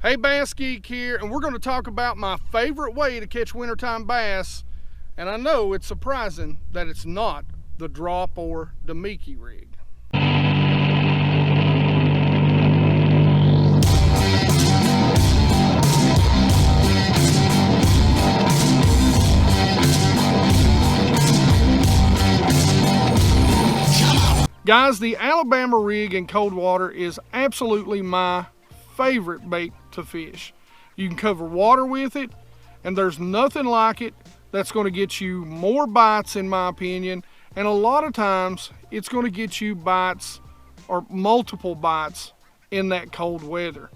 Hey, BassGeek here, and we're going to talk about my favorite way to catch wintertime bass. And I know it's surprising that it's not the drop or Damiki rig. Guys, the Alabama rig in cold water is absolutely my favorite bait to fish. You can cover water with it, and there's nothing like it that's going to get you more bites, in my opinion, and a lot of times it's going to get you bites or multiple bites in that cold weather.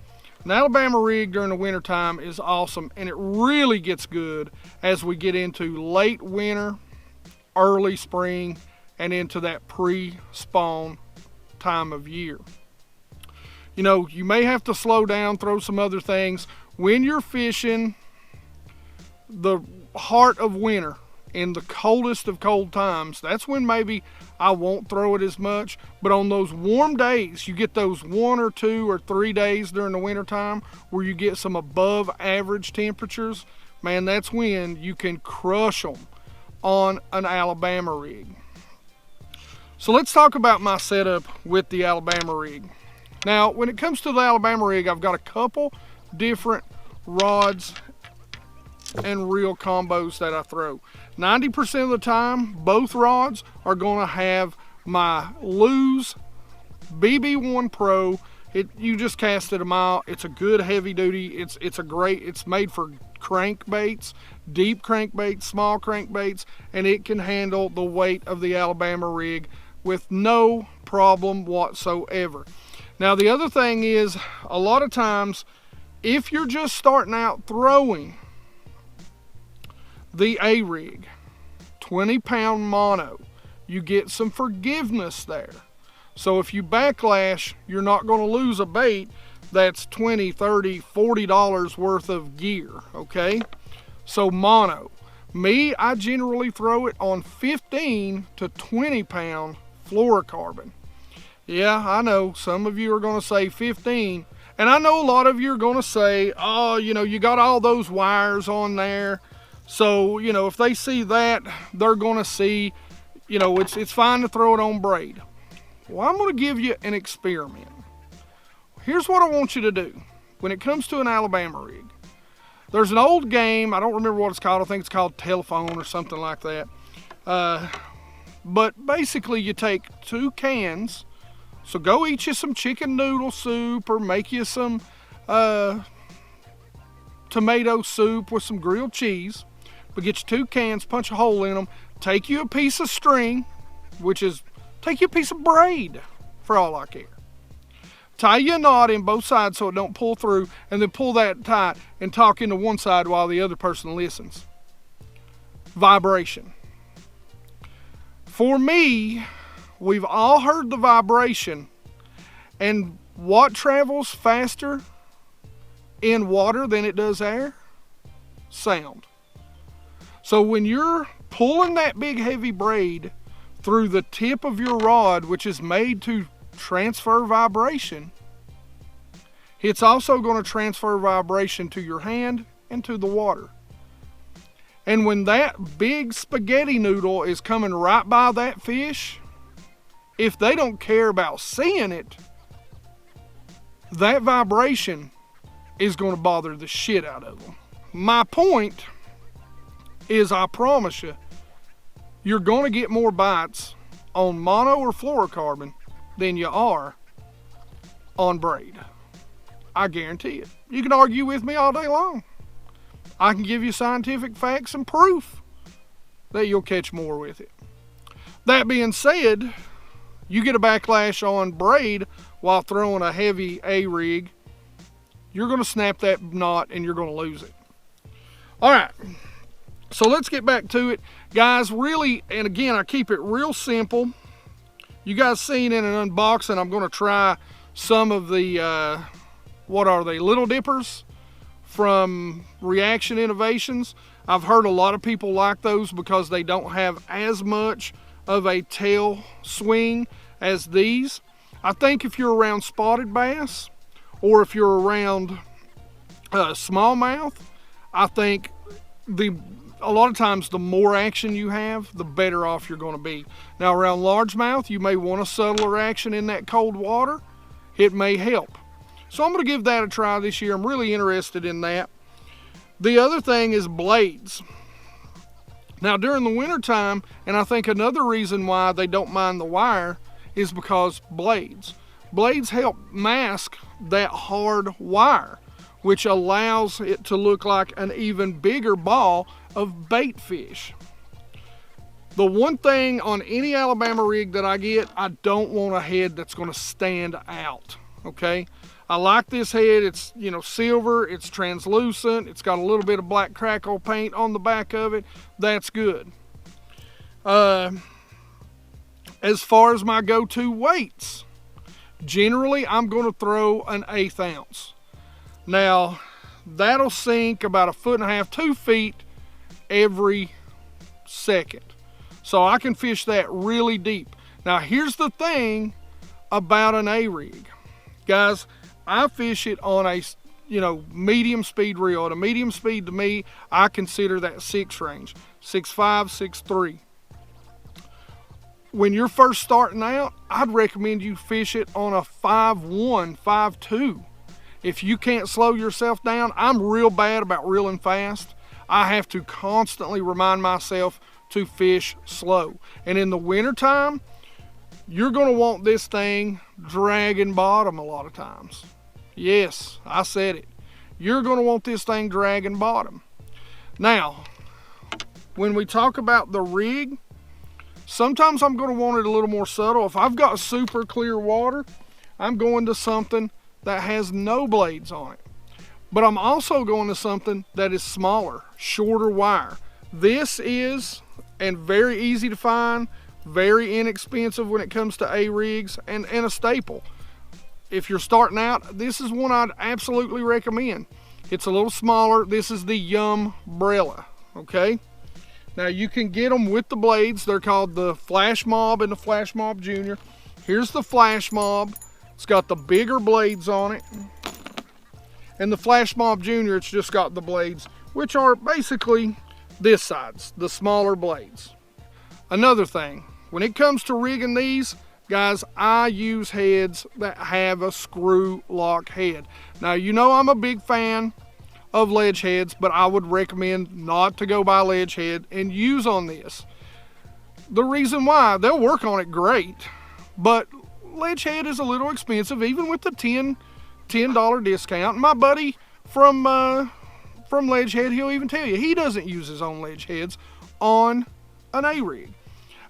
An Alabama rig during the winter time is awesome, and it really gets good as we get into late winter, early spring, and into that pre-spawn time of year. You know, you may have to slow down, throw some other things. When you're fishing the heart of winter, in the coldest of cold times, that's when maybe I won't throw it as much. But on those warm days, you get those 1 or 2 or 3 days during the winter time where you get some above average temperatures, man, that's when you can crush them on an Alabama rig. So let's talk about my setup with the Alabama rig. Now, when it comes to the Alabama rig, I've got a couple different rods and reel combos that I throw. 90% of the time, both rods are going to have my Lew's BB1 Pro. You just cast it a mile. It's a good heavy duty. It's made for crankbaits, deep crankbaits, small crankbaits, and it can handle the weight of the Alabama rig with no problem whatsoever. Now, the other thing is, a lot of times, if you're just starting out throwing the A-rig, 20-pound mono, you get some forgiveness there. So if you backlash, you're not going to lose a bait that's $20, $30, $40 worth of gear, okay? So mono. Me, I generally throw it on 15 to 20-pound fluorocarbon. Yeah, I know some of you are going to say 15, and I know a lot of you are going to say, oh, you know, you got all those wires on there. So, you know, if they see that, they're going to see, you know, it's fine to throw it on braid. Well, I'm going to give you an experiment. Here's what I want you to do when it comes to an Alabama rig. There's an old game, I don't remember what it's called, I think it's called Telephone or something like that. But basically you take 2 cans. So go eat you some chicken noodle soup or make you some tomato soup with some grilled cheese. But get you 2 cans, punch a hole in them, take you a piece of string, take you a piece of braid, for all I care. Tie you a knot in both sides so it don't pull through, and then pull that tight and talk into one side while the other person listens. Vibration. For me, we've all heard the vibration, and what travels faster in water than it does air? Sound. So when you're pulling that big heavy braid through the tip of your rod, which is made to transfer vibration, it's also going to transfer vibration to your hand and to the water. And when that big spaghetti noodle is coming right by that fish, if they don't care about seeing it, that vibration is going to bother the shit out of them. My point is, I promise you, you're going to get more bites on mono or fluorocarbon than you are on braid. I guarantee it. You can argue with me all day long. I can give you scientific facts and proof that you'll catch more with it. That being said, you get a backlash on braid while throwing a heavy A-rig, you're going to snap that knot and you're going to lose it. All right, so let's get back to it. Guys, really, and again, I keep it real simple. You guys seen in an unboxing, I'm going to try some of the, what are they, Little Dippers from Reaction Innovations. I've heard a lot of people like those because they don't have as much of a tail swing as these. I think if you're around spotted bass, or if you're around Smallmouth, I think a lot of times the more action you have, the better off you're going to be. Now around largemouth, you may want a subtler action in that cold water. It may help. So I'm going to give that a try this year. I'm really interested in that. The other thing is blades. Now during the winter time, and I think another reason why they don't mind the wire is because blades help mask that hard wire, which allows it to look like an even bigger ball of bait fish. The one thing on any Alabama rig that I get, I don't want a head that's going to stand out, okay? I like this head. It's, you know, silver, it's translucent, it's got a little bit of black crackle paint on the back of it. That's good. As far as my go-to weights, generally I'm going to throw an 1/8 ounce. Now, that'll sink about 1.5 feet, 2 feet every second. So I can fish that really deep. Now, here's the thing about an A-rig. Guys, I fish it on a, you know, medium speed reel. At a medium speed, to me, I consider that 6 range, 6.5, 6.3. When you're first starting out, I'd recommend you fish it on a 5.1, 5.2. If you can't slow yourself down, I'm real bad about reeling fast. I have to constantly remind myself to fish slow. And in the wintertime, you're going to want this thing dragging bottom a lot of times. Yes, I said it. You're going to want this thing dragging bottom. Now, when we talk about the rig, sometimes I'm going to want it a little more subtle. If I've got super clear water, I'm going to something that has no blades on it. But I'm also going to something that is smaller, shorter wire. This is, and very easy to find, very inexpensive when it comes to A-rigs, and a staple. If you're starting out, this is one I'd absolutely recommend. It's a little smaller. This is the Umbrella, okay? Now you can get them with the blades. They're called the Flash Mob and the Flash Mob Junior. Here's the Flash Mob. It's got the bigger blades on it. And the Flash Mob Junior, it's just got the blades, which are basically this size, the smaller blades. Another thing, when it comes to rigging these, guys, I use heads that have a screw lock head. Now, you know I'm a big fan of ledge heads, but I would recommend not to go buy ledge head and use on this. The reason why, they'll work on it great, but ledge head is a little expensive, even with the $10 discount. My buddy from Ledge Head, he'll even tell you he doesn't use his own ledge heads on an A-rig.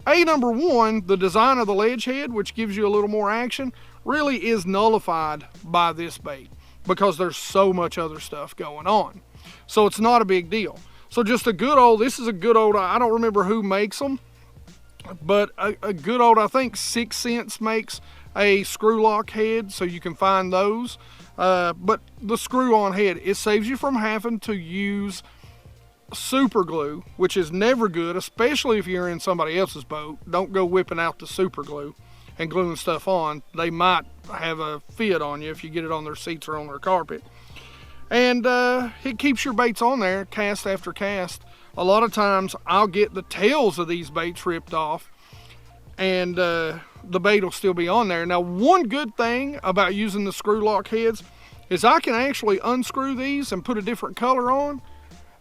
Number one, the design of the ledge head, which gives you a little more action, really is nullified by this bait because there's so much other stuff going on. So it's not a big deal. So just a good old, this is a good old, I don't remember who makes them, but a good old, I think 6 cents makes a screw lock head, so you can find those. But the screw on head, it saves you from having to use super glue, which is never good, especially if you're in somebody else's boat. Don't go whipping out the super glue and gluing stuff on. They might have a fit on you if you get it on their seats or on their carpet. And it keeps your baits on there cast after cast. A lot of times I'll get the tails of these baits ripped off and the bait will still be on there. Now, one good thing about using the screw lock heads is I can actually unscrew these and put a different color on,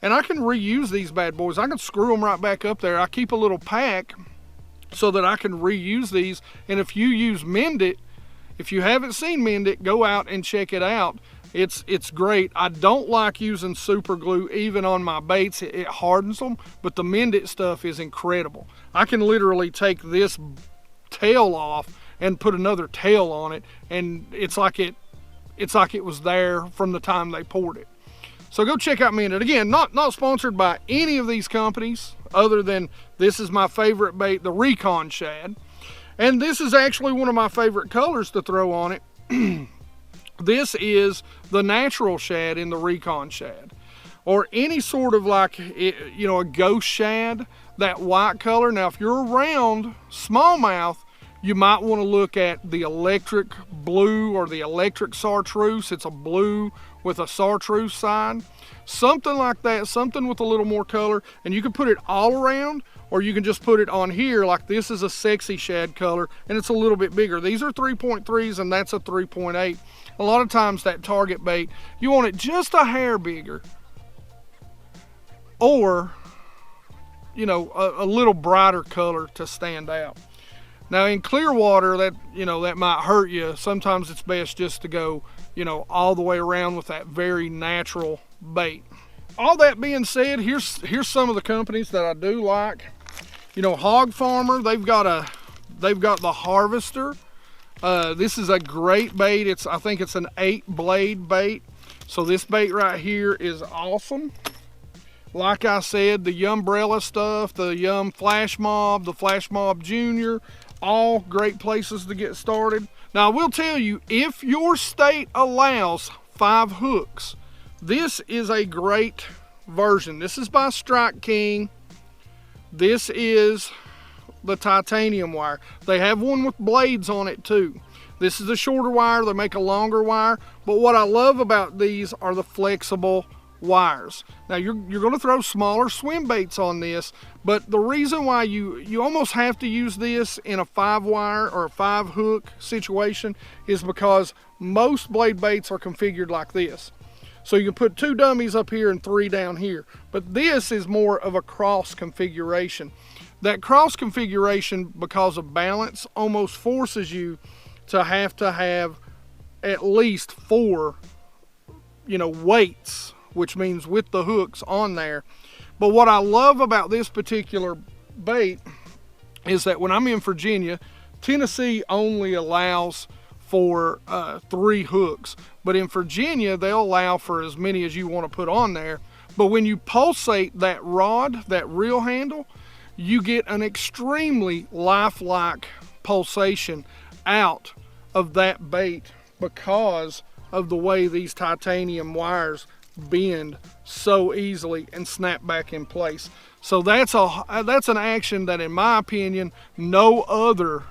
and I can reuse these bad boys. I can screw them right back up there. I keep a little pack so that I can reuse these. And if you use Mend It, if you haven't seen Mend It, go out and check it out. It's great. I don't like using super glue even on my baits. It hardens them, but the Mend It stuff is incredible. I can literally take this tail off and put another tail on it, and it's like it was there from the time they poured it. So go check out Mend It. Again, not sponsored by any of these companies other than this is my favorite bait, the Recon Shad. And this is actually one of my favorite colors to throw on it. This is the natural shad in the Recon Shad. Or any sort of like, you know, a ghost shad, that white color. Now, if you're around smallmouth, you might want to look at the electric blue or the electric chartreuse. It's a blue with a chartreuse side. Something like that, something with a little more color, and you can put it all around, or you can just put it on here. Like this is a sexy shad color, and it's a little bit bigger. These are 3.3s, and that's a 3.8. A lot of times that target bait, you want it just a hair bigger, or, you know, a little brighter color to stand out. Now in clear water, that, you know, that might hurt you. Sometimes it's best just to go, you know, all the way around with that very natural bait. All that being said, here's some of the companies that I do like. You know, Hog Farmer, they've got the Harvester. This is a great bait. I think it's an 8-blade bait. So this bait right here is awesome. Like I said, the Umbrella stuff, the Yum Flash Mob, the Flash Mob Junior, all great places to get started. Now I will tell you, if your state allows 5 hooks, this is a great version. This is by Strike King. This is the titanium wire. They have one with blades on it too. This is a shorter wire. They make a longer wire. But what I love about these are the flexible wires. Now you're going to throw smaller swim baits on this, but the reason why you almost have to use this in a 5-wire or a 5-hook situation is because most blade baits are configured like this. So you can put 2 dummies up here and 3 down here, but this is more of a cross configuration. That cross configuration, because of balance, almost forces you to have at least 4, you know, weights, which means with the hooks on there. But what I love about this particular bait is that when I'm in Virginia, Tennessee only allows for 3 hooks, but in Virginia they'll allow for as many as you want to put on there. But when you pulsate that rod, that reel handle, you get an extremely lifelike pulsation out of that bait because of the way these titanium wires bend so easily and snap back in place. So that's an action that, in my opinion, no other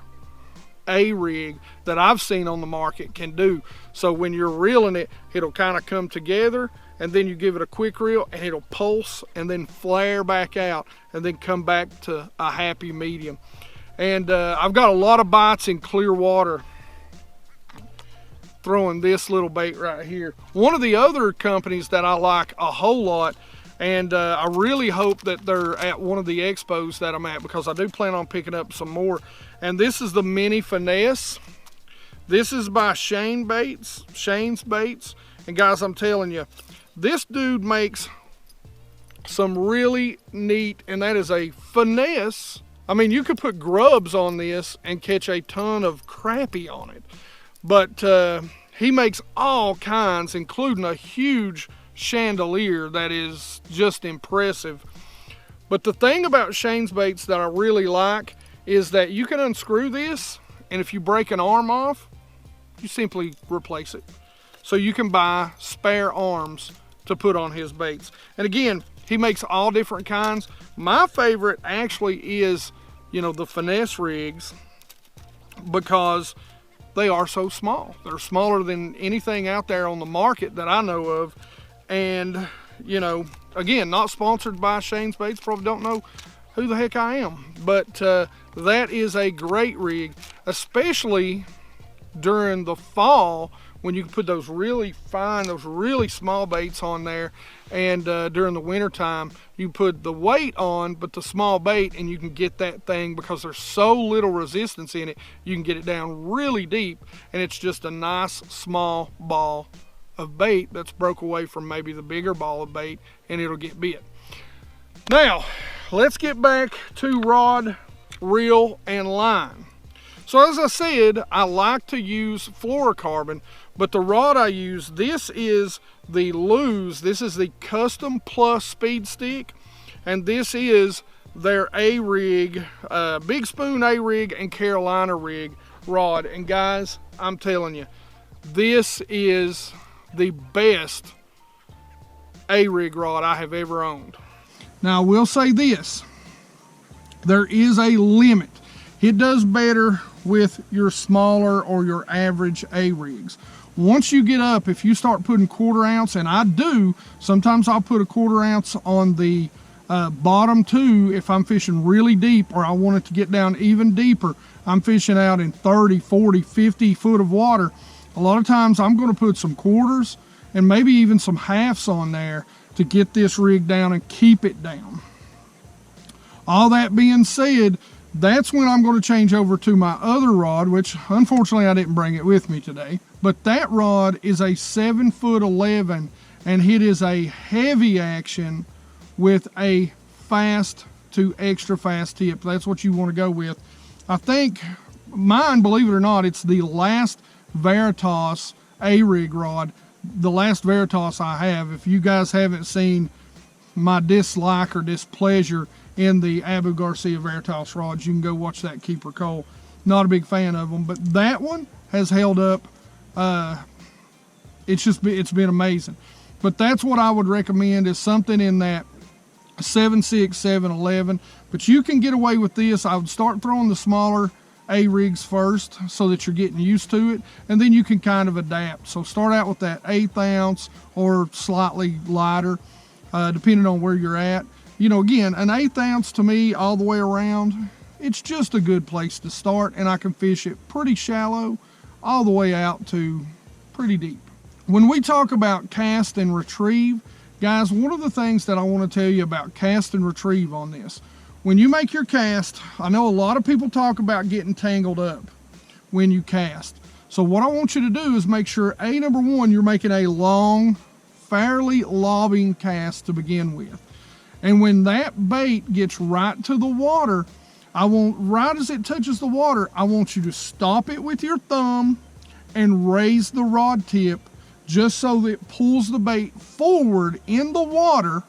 A-rig that I've seen on the market can do. So when you're reeling it, it'll kind of come together, and then you give it a quick reel and it'll pulse and then flare back out and then come back to a happy medium. And I've got a lot of bites in clear water throwing this little bait right here. One of the other companies that I like a whole lot, and I really hope that they're at one of the expos that I'm at, because I do plan on picking up some more, and this is the Mini Finesse. This is by Shane's Baits, and guys, I'm telling you, this dude makes some really neat, and that is a finesse. I mean, you could put grubs on this and catch a ton of crappie on it. But he makes all kinds, including a huge chandelier that is just impressive. But the thing about Shane's Baits that I really like is that you can unscrew this, and if you break an arm off, you simply replace it. So you can buy spare arms to put on his baits. And again, he makes all different kinds. My favorite actually is, you know, the Finesse Rigs, because they are so small. They're smaller than anything out there on the market that I know of. And, you know, again, not sponsored by Shane's Baits, probably don't know who the heck I am. But that is a great rig, especially during the fall, when you can put those really fine, those really small baits on there. And during the winter time, you put the weight on, but the small bait, and you can get that thing, because there's so little resistance in it, you can get it down really deep, and it's just a nice small ball of bait that's broke away from maybe the bigger ball of bait, and it'll get bit. Now, let's get back to rod, reel, and line. So as I said, I like to use fluorocarbon, but the rod I use, this is the Lew's. This is the Custom Plus Speed Stick, and this is their A-Rig, Big Spoon A-Rig and Carolina Rig rod. And guys, I'm telling you, this is the best A-Rig rod I have ever owned. Now I will say this, there is a limit. It does better with your smaller or your average A-rigs. Once you get up, if you start putting 1/4 ounce, and I do, sometimes I'll put a 1/4 ounce on the bottom too if I'm fishing really deep or I want it to get down even deeper. I'm fishing out in 30, 40, 50 foot of water. A lot of times I'm going to put some 1/4s and maybe even some 1/2s on there to get this rig down and keep it down. All that being said, that's when I'm going to change over to my other rod, which unfortunately I didn't bring it with me today. But that rod is a 7'11", and it is a heavy action with a fast to extra fast tip. That's what you want to go with. I think mine, believe it or not, it's the last Veritas Arig rod, the last Veritas I have. If you guys haven't seen my dislike or displeasure in the Abu Garcia Veritas rods, you can go watch that Keeper Cole. Not a big fan of them, but that one has held up. It's been amazing. But that's what I would recommend, is something in that 7.6, 7.11. But you can get away with this. I would start throwing the smaller A-rigs first so that you're getting used to it, and then you can kind of adapt. So start out with that 1/8 ounce or slightly lighter, depending on where you're at. You know, again, an 1/8 ounce to me all the way around, it's just a good place to start, and I can fish it pretty shallow all the way out to pretty deep. When we talk about cast and retrieve, guys, one of the things that I want to tell you about cast and retrieve on this, when you make your cast, I know a lot of people talk about getting tangled up when you cast. So what I want you to do is make sure, number one, you're making a long, fairly lobbing cast to begin with. And when that bait gets right to the water, right as it touches the water, I want you to stop it with your thumb and raise the rod tip just so that it pulls the bait forward in the water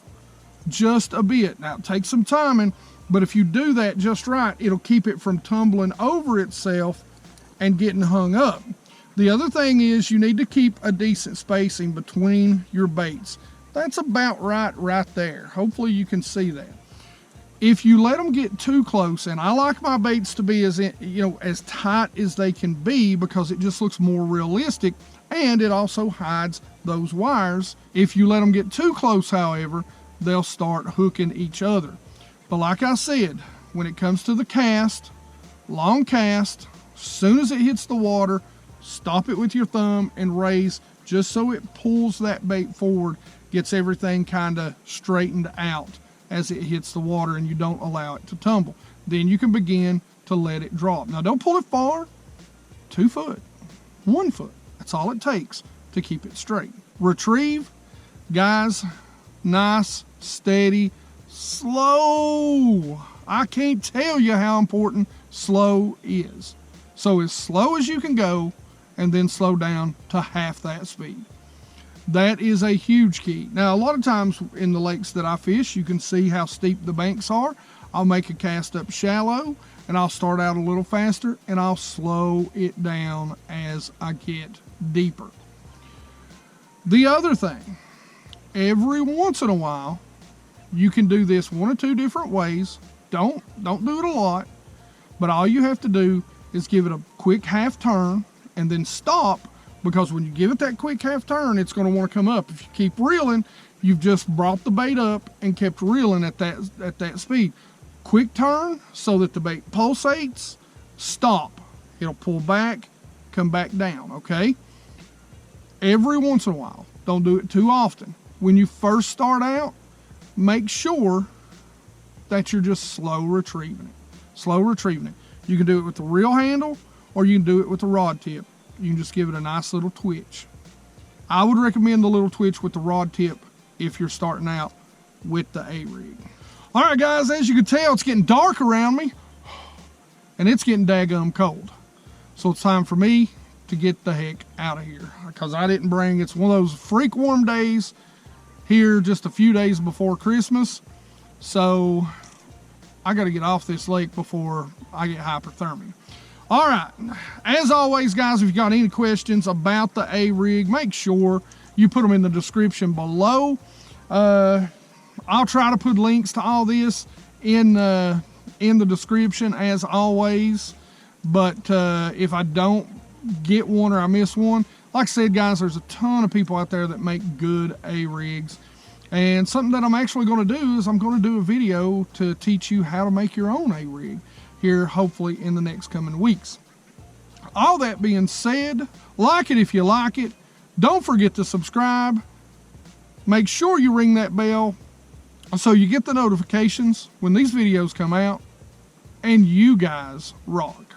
just a bit. Now, it takes some timing, but if you do that just right, it'll keep it from tumbling over itself and getting hung up. The other thing is you need to keep a decent spacing between your baits. That's about right there. Hopefully you can see that. If you let them get too close, and I like my baits to be as tight as they can be, because it just looks more realistic, and it also hides those wires. If you let them get too close, however, they'll start hooking each other. But like I said, when it comes to the cast, long cast, as soon as it hits the water, stop it with your thumb and raise just so it pulls that bait forward, gets everything kind of straightened out as it hits the water, and you don't allow it to tumble. Then you can begin to let it drop. Now, don't pull it far. 2 foot, 1 foot. That's all it takes to keep it straight. Retrieve, guys, nice, steady, slow. I can't tell you how important slow is. So as slow as you can go, and then slow down to half that speed. That is a huge key. Now, a lot of times in the lakes that I fish, you can see how steep the banks are. I'll make a cast up shallow, and I'll start out a little faster, and I'll slow it down as I get deeper. The other thing, every once in a while, you can do this 1 or 2 different ways. Don't do it a lot, but all you have to do is give it a quick half turn and then stop, because when you give it that quick half turn, it's going to want to come up. If you keep reeling, you've just brought the bait up and kept reeling at that speed. Quick turn so that the bait pulsates, stop. It'll pull back, come back down, okay? Every once in a while. Don't do it too often. When you first start out, make sure that you're just slow retrieving it. Slow retrieving it. You can do it with the reel handle, or you can do it with the rod tip. You can just give it a nice little twitch. I would recommend the little twitch with the rod tip if you're starting out with the A-rig. All right, guys, as you can tell, it's getting dark around me, and it's getting daggum cold. So it's time for me to get the heck out of here, because I didn't bring, it's one of those freak warm days here just a few days before Christmas. So I got to get off this lake before I get hypothermia. All right, as always, guys, if you got any questions about the A-rig, make sure you put them in the description below. I'll try to put links to all this in the description as always. But if I don't get one or I miss one, like I said, guys, there's a ton of people out there that make good A-rigs. And something that I'm actually going to do is I'm going to do a video to teach you how to make your own A-rig here, hopefully in the next coming weeks. All that being said, like it if you like it. Don't forget to subscribe. Make sure you ring that bell so you get the notifications when these videos come out. And you guys rock.